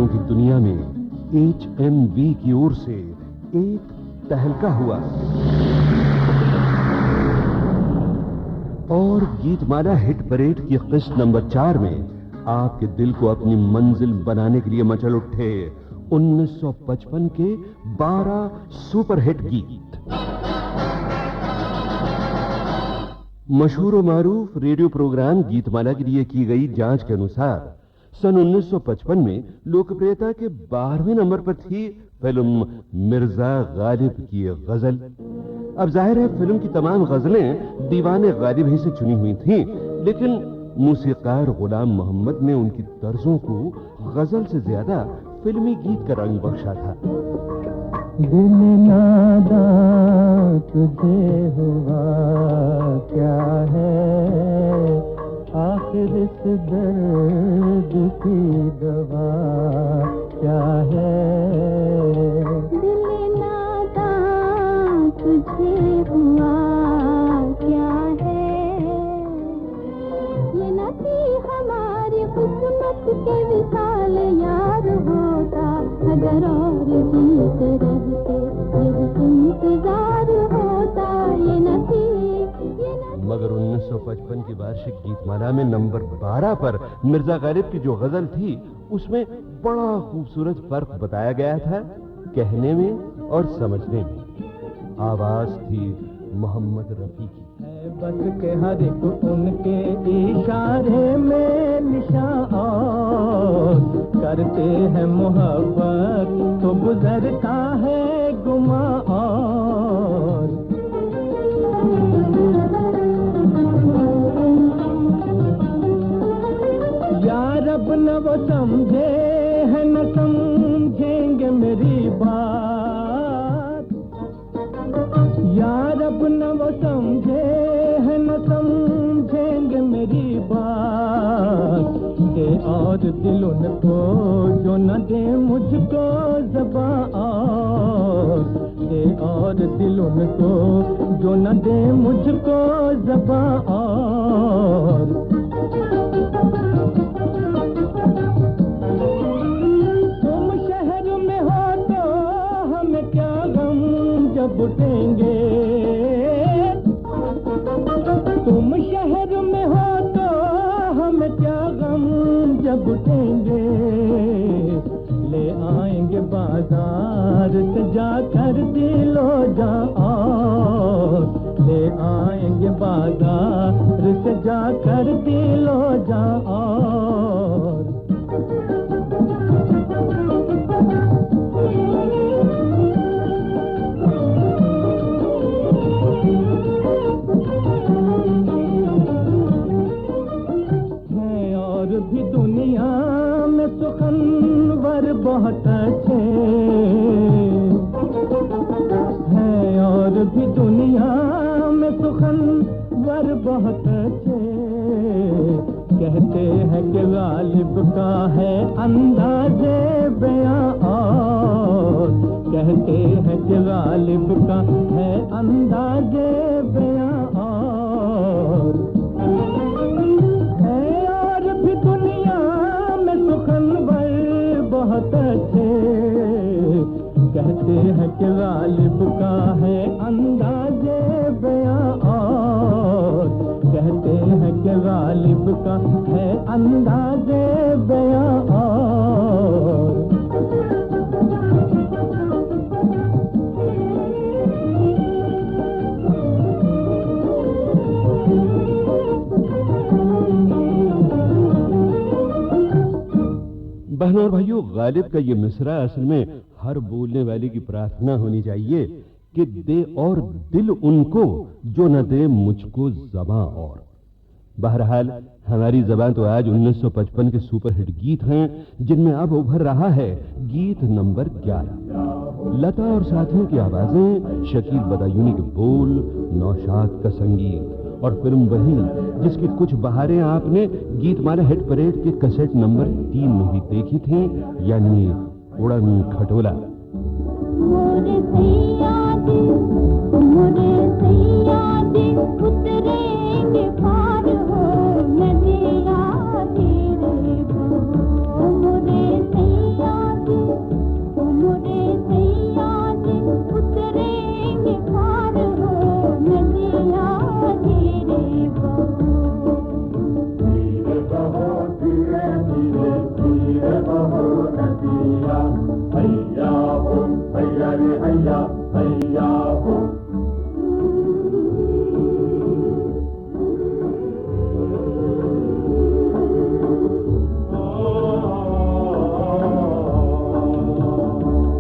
गीतों की दुनिया में HMV की ओर से एक तहलका हुआ और गीतमाला हिट परेड की किस्त नंबर 4 में आपके दिल को अपनी मंजिल बनाने के लिए मचल उठे 1955 के 12 सुपरहिट गीत। मशहूर और मारूफ रेडियो प्रोग्राम गीतमाला के लिए की गई जांच के अनुसार सन 1955 में लोकप्रियता के 12वें नंबर पर थी फिल्म मिर्जा गालिब की गजल। अब जाहिर है फिल्म की तमाम गजलें दीवाने गालिब ही से चुनी हुई थीं, लेकिन मूसीकार गुलाम मोहम्मद ने उनकी तर्जों को गजल से ज्यादा फिल्मी गीत का रंग बख्शा था। दिल नादा तुझे हुआ क्या है, आखिर इस दर्द की दवा क्या है। दिल नादा तुझे हुआ क्या है, ये न थी हमारी किस्मत के विशाल यार होता, अगर और जीत रहते ये इंतजार होता, ये न थी। मगर 1955 की वार्षिक गीतमाला में नंबर 12 पर मिर्जा गालिब की जो गजल थी उसमें बड़ा खूबसूरत फर्क बताया गया था, कहने में और समझने में। आवाज थी मोहम्मद रफी की। बस के हर एक उनके इशारे में निशान करते हैं मोहब्बत तो गुजरता है गुमान। यार अब न वो समझे है न समझेंगे मेरी बात, यार अब न वो समझे है न समझेंगे मेरी बात। दे और दिल उनको जो न दे मुझको ज़बान, दे और दिल उनको जो न दे मुझको ज़बान। तुम शहर में हो तो हमें क्या गम जब उठेंगे, तुम शहर में हो तो हमें क्या गम जब उठेंगे। ले आएंगे बाजार से जाकर दिलो जान, ले आएंगे बाजार से जाकर दिलो जान। भी दुनिया में सुखनवर बहुत अच्छे हैं, और भी दुनिया में सुखनवर बहुत अच्छे। कहते हैं कि गालिब का है अंदाज़े बयां, और कहते हैं कि गालिब का है अंदाज़े बयां। बहुत अच्छे कहते हैं कि गालिब का है अंदाज़े बयां, और कहते हैं कि गालिब का है अंदाज़े बयां। बहनों और भाइयों, गालिब का ये मिसरा असल में हर बोलने वाले की प्रार्थना होनी चाहिए कि दे और दिल उनको जो न दे मुझको ज़बां। और बहरहाल हमारी ज़बां तो आज 1955 के सुपरहिट गीत हैं, जिनमें अब उभर रहा है गीत नंबर 11। लता और साथियों की आवाजें, शकील बदायूनी के बोल, नौशाद का संगीत, और फिल्म वही जिसकी कुछ बहारें आपने गीतमाला हिट परेड के कैसेट नंबर 3 में भी देखी थी, यानी उड़न खटोला। मोरे सैयादी उतरेंगे पार हो नदिया तेरे, मोरे सैयादी हैया रे हैया हैया हो।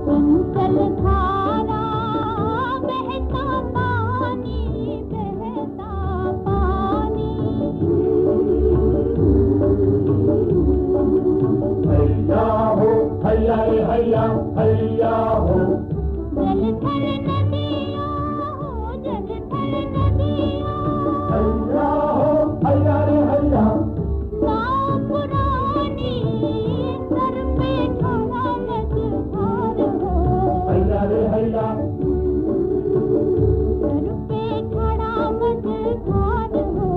चंचल धारा बहता पानी हैया हो हैया रे हैया हैया हो। जल थल नदियाँ हो, जल थल नदियाँ, हैया हो हैया रे हैया। नाव पुरानी सर पे खड़ा मझधार हो, हैया रे हैया। सर पे खड़ा मझधार हो,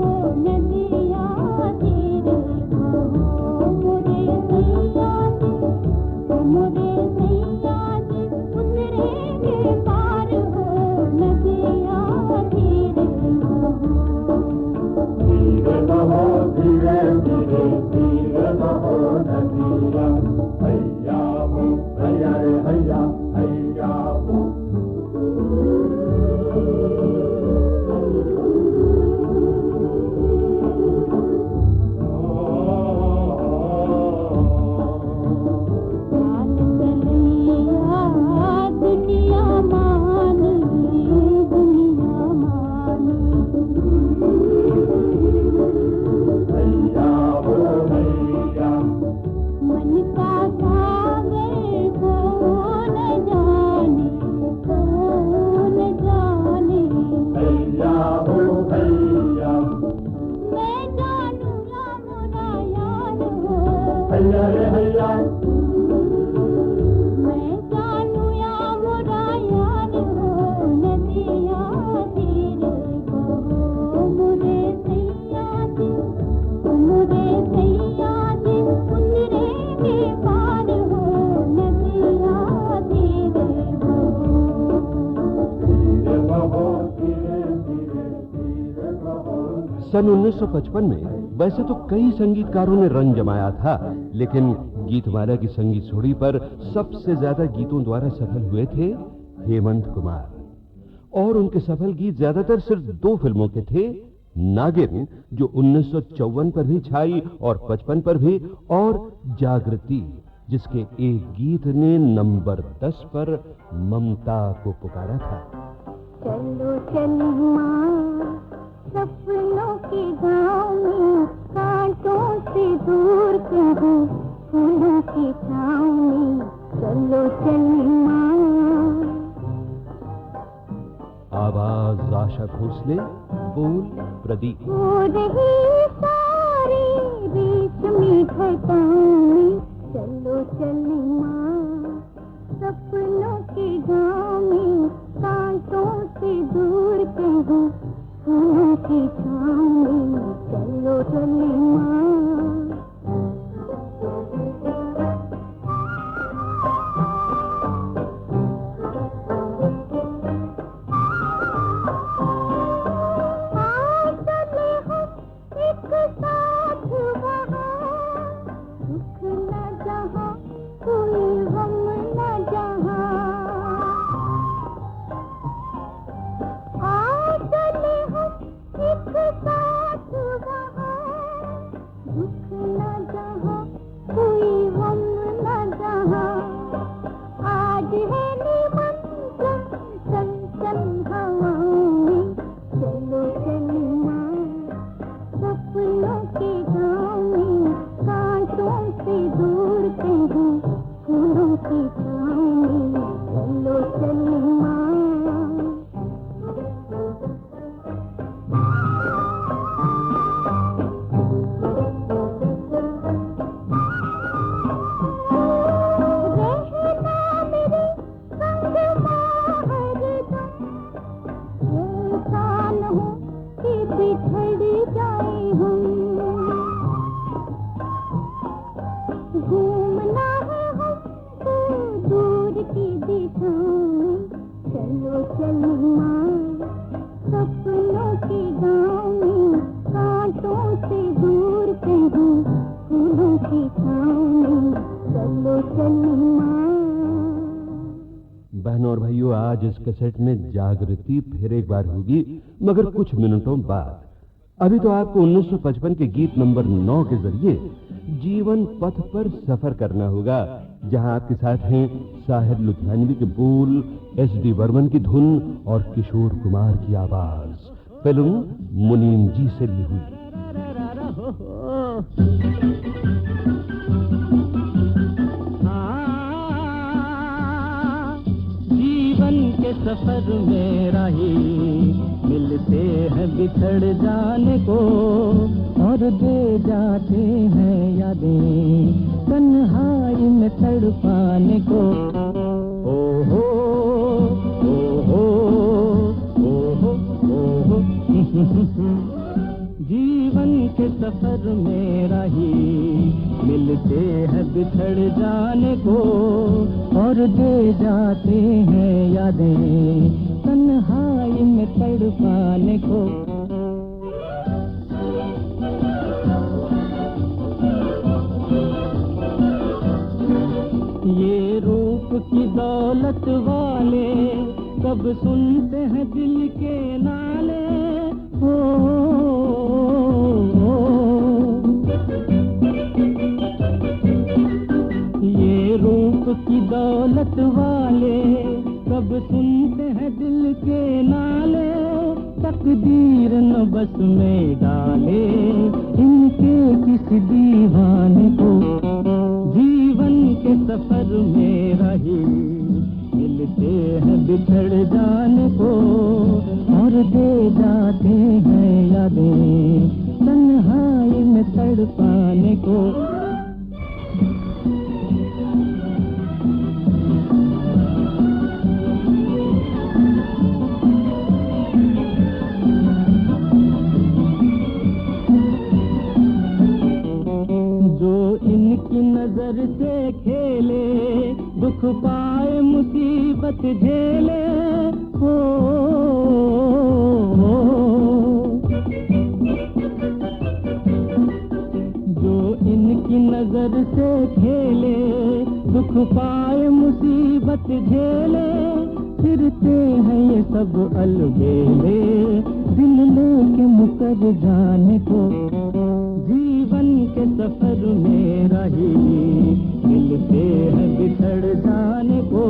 नदियाँ तेरे बहो मोरे सैया जी, मोरे सैया जी उतरेंगे पार हो, नदियाँ तेरे बहो। धीरे बहो धीरे धीरे धीरे बहो नदिया। हैया हो हैया रे हैया हैया हो। चाल चलिया दुनिया मानी, दुनिया मानी, हैया हो हैया। मन का सागर कौन जाने, कौन जाने, हैया हो हैया। मैं जानू या मोरा यार हो, हैया रे हैया। मैं जानू या मोरा यार हो, नदिया तेरे बहो मोरे सैया जी, मोरे सैया जी उतरेंगे पार हो, नदिया तेरे बहो। धीरे बहो धीरे धीरे धीरे बहो। सन 1955 में वैसे तो कई संगीतकारों ने रंग जमाया था, लेकिन गीतमाला की संगीत सुड़ी पर सबसे ज्यादा गीतों द्वारा सफल हुए थे हेमंत कुमार। और उनके सफल गीत ज्यादातर सिर्फ दो फिल्मों के थे, नागिन जो 1954 पर भी छाई और 55 पर भी, और जागृति जिसके एक गीत ने नंबर 10 पर ममता को पुकारा था। चलो चलो माँ सपनों के गाँव में, कांटों से दूर कहीं फूलों की छाँव में, चलो चलो माँ। आवाज आशा भोसले, बोल प्रदीप। हो रही सारी बीच में घटाएं, चलो चलो माँ सपनों के गाँव में, कांटों से दूर कहीं फूलों की छाँव में, चलो चलो माँ। आज चले हम एक साथ वहाँ, दुख न जहाँ कोई गम न जहाँ। आज चले हम एक साथ वहाँ, दुख न जहाँ कोई गम न जहाँ। आज है निमंत्रण चंचल हवाओं में, चलो चलो माँ सपनों के गाँव में, कांटों से दूर कहीं फूलों की छाँव में, चलो चलो माँ। रहना मेरे संग माँ हरदम, ऐसा न हो कि बिछड़ जाए हम। घूमना है हमको दूर की दिशाओं में, चलो चलो माँ सपनों के गाँव में, कांटों से दूर कहीं फूलों की छाँव में, चलो चलो माँ। बहनों और भाइयों, आज इस कैसेट में जागृति फिर एक बार होगी, मगर कुछ मिनटों बाद। अभी तो आपको 1955 के गीत नंबर 9 के जरिए जीवन पथ पर सफर करना होगा, जहां आपके साथ हैं साहिर लुधियानवी के बोल, एस.डी. बर्मन की धुन और किशोर कुमार की आवाज। फिल्म मुनीम जी से ली हुई। जीवन के सफर में राही मिलते हैं बिछड़ जाने को, और दे जाते हैं यादें तन्हाई में तड़पाने को। ओ हो ओ हो ओ हो ओ हो जीवन के सफर में राही मिलते हैं बिछड़ जाने को, और दे जाते हैं यादें तन्हाई में तड़पाने को। ये रूप की दौलत वाले कब सुनते हैं दिल के नाले। ये रूप की दौलत वाले कब सुनते हैं दिल के नाले। तकदीर न बस में डाले इनके किसी दीवाने को। जीवन के सफर में रही मिलते हैं बिछड़ जाने को, और दे जाते हैं यादें तन्हाई में तड़पाने को। जो इनकी नजर से खेले दुख पाए मुसीबत झेले। जो इनकी नजर से खेले दुख पाए मुसीबत झेले। फिरते हैं ये सब अलबेले दिल लेके मुकर जाने को। जीवन के सफर में रही मिलते हैं बिछड़ जाने को,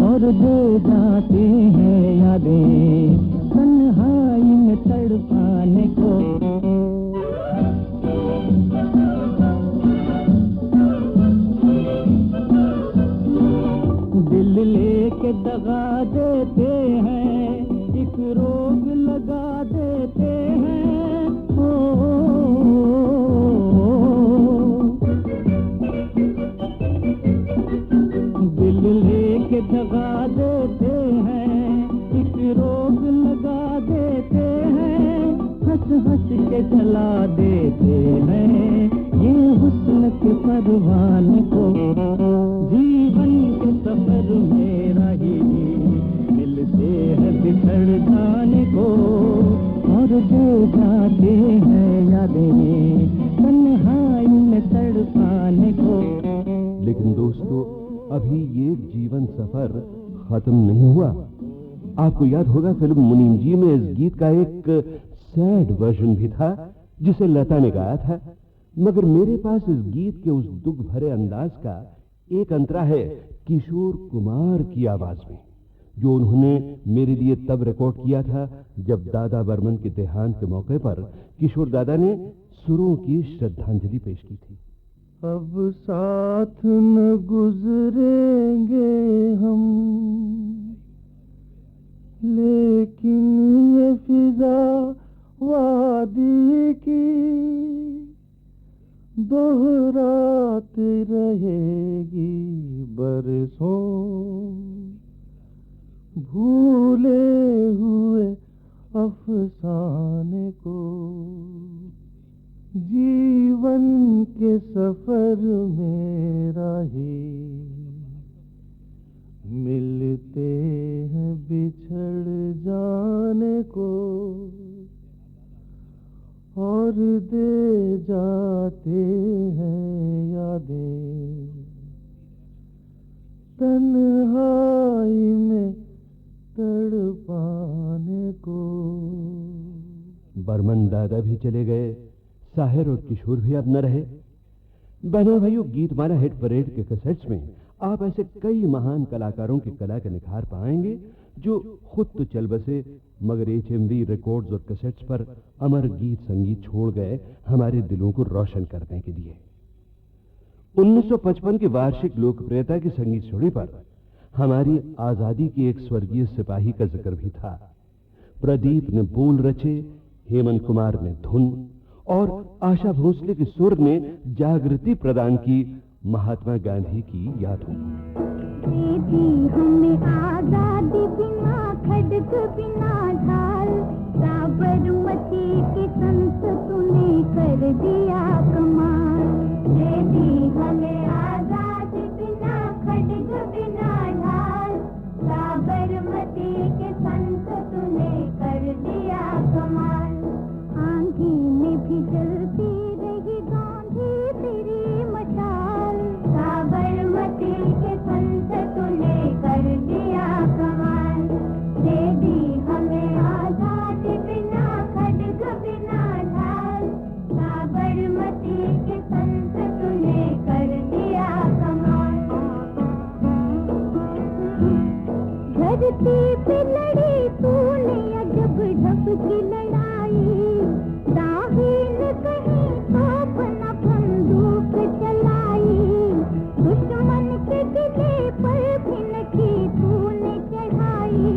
और दे जाते हैं यादें तन्हाई में तड़पाने को। दिल लेके दगा देते हैं, एक रोग लगा देते हैं। दिल लेके दगा देते हैं, एक रोग लगा देते हैं। हंस हंस के जला देते हैं ये हुस्न के परवाने को। जीवन के सफर में रही मिलते हैं बिछड़ जाने को, और दे जाते हैं यादें तन्हाई में तड़पाने को। लेकिन दोस्तों, अभी ये जीवन सफर खत्म नहीं हुआ। आपको याद होगा फिल्म मुनीम जी में इस गीत का एक सैड वर्जन भी था जिसे लता ने गाया था, मगर मेरे पास इस गीत के उस दुख भरे अंदाज का एक अंतरा है किशोर कुमार की आवाज में, जो उन्होंने मेरे लिए तब रिकॉर्ड किया था जब दादा बर्मन के देहांत के मौके पर किशोर दादा ने सुरों की श्रद्धांजलि पेश की थी। अब साथ न गुजरेंगे हम, लेकिन ये फिजा वादी की दोहराती रहेगी बरसों। भूले हुए अफसाने को जीवन के सफर में राही मिलते हैं बिछड़ जाने को, और दे जाते हैं यादें तन्हाई बर्मन दादा भी चले गए, साहिर और किशोर भी अब न रहे। बहनों भाइयों, गीतमाला हिट परेड के कैसेट्स में आप ऐसे कई महान कलाकारों की कला के निखार पाएंगे जो खुद तो चल बसे, मगर HMV रिकॉर्ड्स और कैसेट्स पर अमर गीत संगीत छोड़ गए हमारे दिलों को रोशन करने के लिए। 1955 की वार्षिक लोकप्रियता की संगीत छोड़ी पर हमारी आजादी की एक स्वर्गीय सिपाही का जिक्र भी था। प्रदीप ने बोल रचे, हेमंत कुमार ने धुन और आशा भोसले के सुर ने जागृति प्रदान की महात्मा गांधी की यादों। हमें आजादी बिना खड्ग बिना ढाल, साबरमती के संत तूने कर दिया कमाल। दे दी हमें आजादी बिना खड्ग बिना ढाल, साबरमती के संत तूने कर दिया कमाल। आंधी में भी जलती रही गांधी तेरी मशाल, साबरमती के संत तूने कर दिया कमाल। दे दी हमें आजादी बिना खड्ग बिना ढाल, साबरमती के संत तूने कर दिया कमाल। धरती पे लड़ी तूने अजब ढब की लड़ाई, दाहिन कहीं तो बना बंदूक चलाई, दुश्मन के किले पर भी नखी तूने चढ़ाई,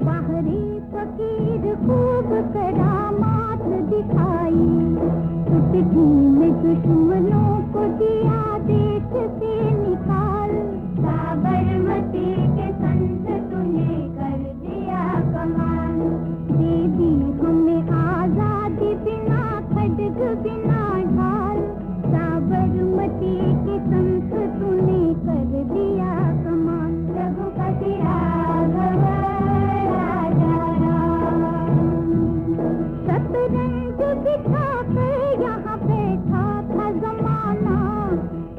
बाहरी फकीर खूब करामात दिखाई, चुटकी में दुश्मनों को दिया देश से निकाल, साबरमती के संत तूने कर दिया कमाल। दे दी हमें आजादी बिना खड्ग बिना ढाल, साबरमती के संत तूने कर दिया कमाल। रघुपति राघव राजा राम, शतरंज बिछा कर यहाँ बैठा था जमाना,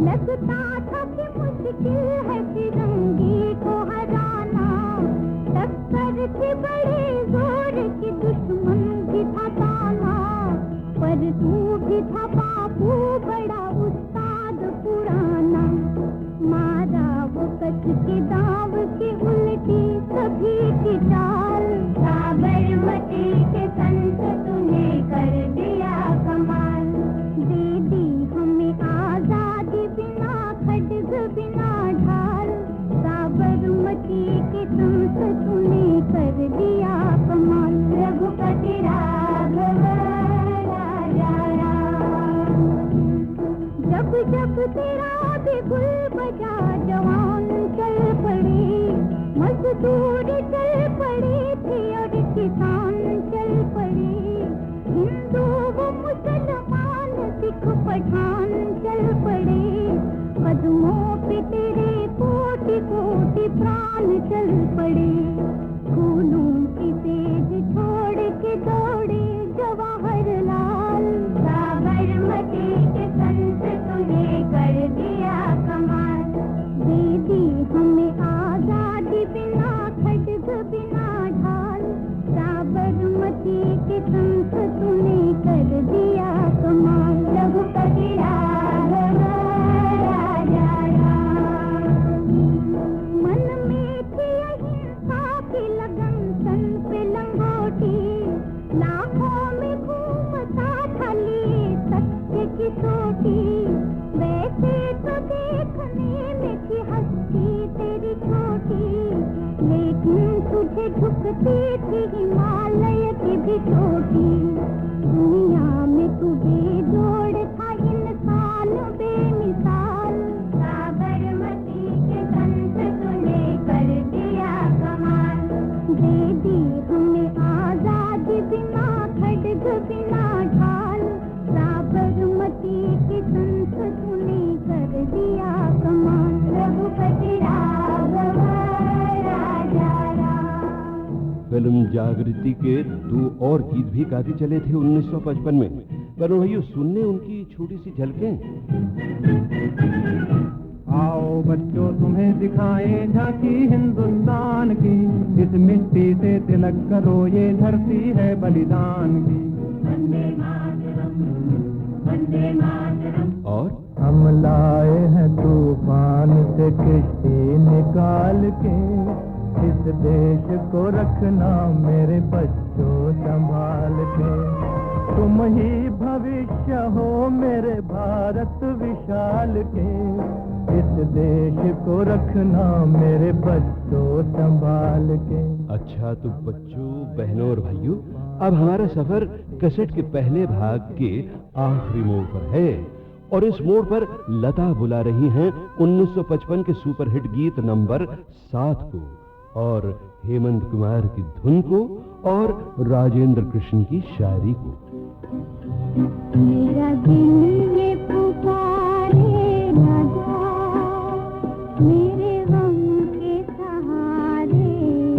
लगता था कि मुश्किल है फिरंगी को हराना, टक्कर थी बड़े जोर की दुश्मन भी था ताना, पर तू भी था बापू बड़ा उस्ताद पुराना, मारा वो कच्छ के दाव की उल्टी सभी की चाल, साबरमती के संत तूने कर दिया कमाल। दे दी हमें आजादी बिना खड्ग बिना ढाल, साबरमती के संत तूने कर दिया कमाल। रघुपति राघव राजा राम, जब जब तेरा भी गुल बजा जवान चल पड़े, मजदूर चल पड़े थे और किसान चल पड़े, हिंदू वो मुसलमान सिख पठान चल पड़े, कदमों पे तेरे कोटि कोटि प्राण चल पड़े, खूनों की तेज छोड़ के दौड़े जवाहरलाल, साबरमती के संत तूने कर दिया कमाल। दे दी हमें आजादी बिना खड्ग बिना ढाल, साबरमती के संत तूने कर दिया कमाल। रघुपति राघव राजा राम, मन में थी अहिंसा की लगन तन पे लंगोटी, लाखों में घूमता था लिए सत्य की सोटी, वैसे तो देखने में थी हस्ती तेरी छोटी, लेकिन तुझे झुकती थी हिमालय की भी चोटी, दुनिया में तुझे जोड़ था इंसान बेमिसाल, साबरमती के संत तूने कर दिया कमाल। दे दी हमें आजादी बिना खड्ग बिना ढाल, साबरमती के संत तूने कर दिया कमाल। रघुपति राघव राजा राम। फिल्म जागृति के 2 और गीत भी गाते चले थे 1955 में, पर भाइयों सुनने उनकी छोटी सी झलकें। आओ बच्चों तुम्हें दिखाएं झांकी हिंदुस्तान की, इस मिट्टी से तिलक करो ये धरती है बलिदान की, और हम लाए हैं तूफान से किश्ती निकाल के, इस देश को रखना मेरे बच्चों संभाल के। तुम ही भविष्य हो मेरे भारत विशाल के, इस देश को रखना मेरे बच्चों संभाल के। अच्छा तो बच्चों, बहनों और भाइयों, अब हमारा सफर कैसेट के पहले भाग के आखिरी मोड़ पर है और इस मोड़ पर लता बुला रही हैं 1955 के सुपरहिट गीत नंबर 7 को और हेमंत कुमार की धुन को और राजेंद्र कृष्ण की शायरी को। मेरा दिल ये पुकारे राजा, मेरे गम के सहारे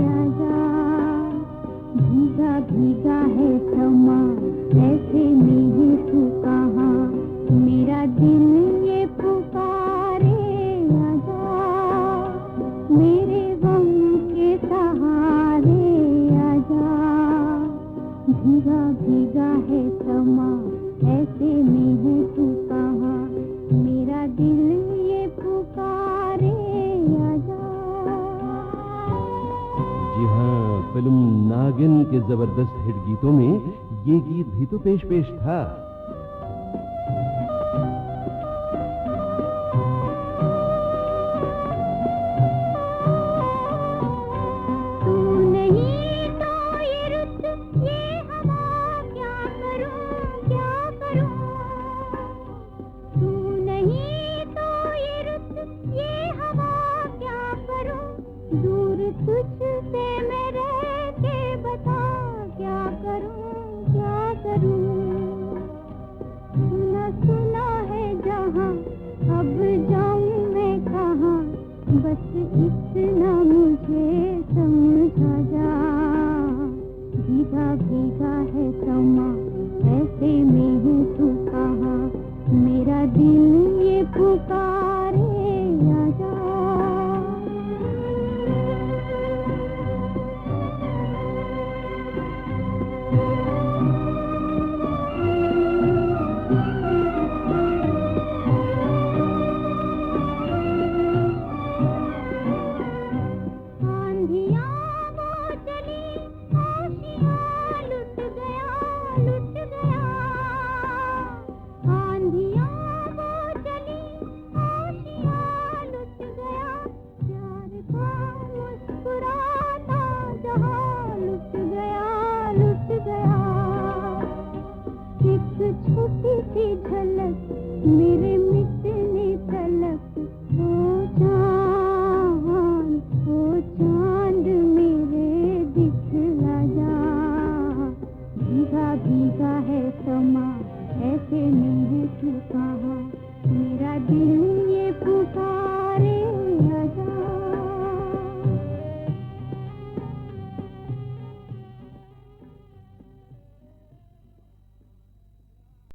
आजा। भीगा भीगा है समा, ऐसे में ही तू कहाँ। मेरा दिल ये पुकारे आजा, मेरे गम के सहारे आजा। भीगा भीगा है समा, ऐसे में है तू कहाँ। मेरा दिल ये पुकारे आजा। जी हाँ, फिल्म नागिन के जबरदस्त हिट गीतों में ये गीत भी तो पेश था। तुझसे मैं रह के बता क्या करूं क्या करूं। सुना सुना है जहां, अब जाऊं मैं कहां। बस इतना मुझे समझा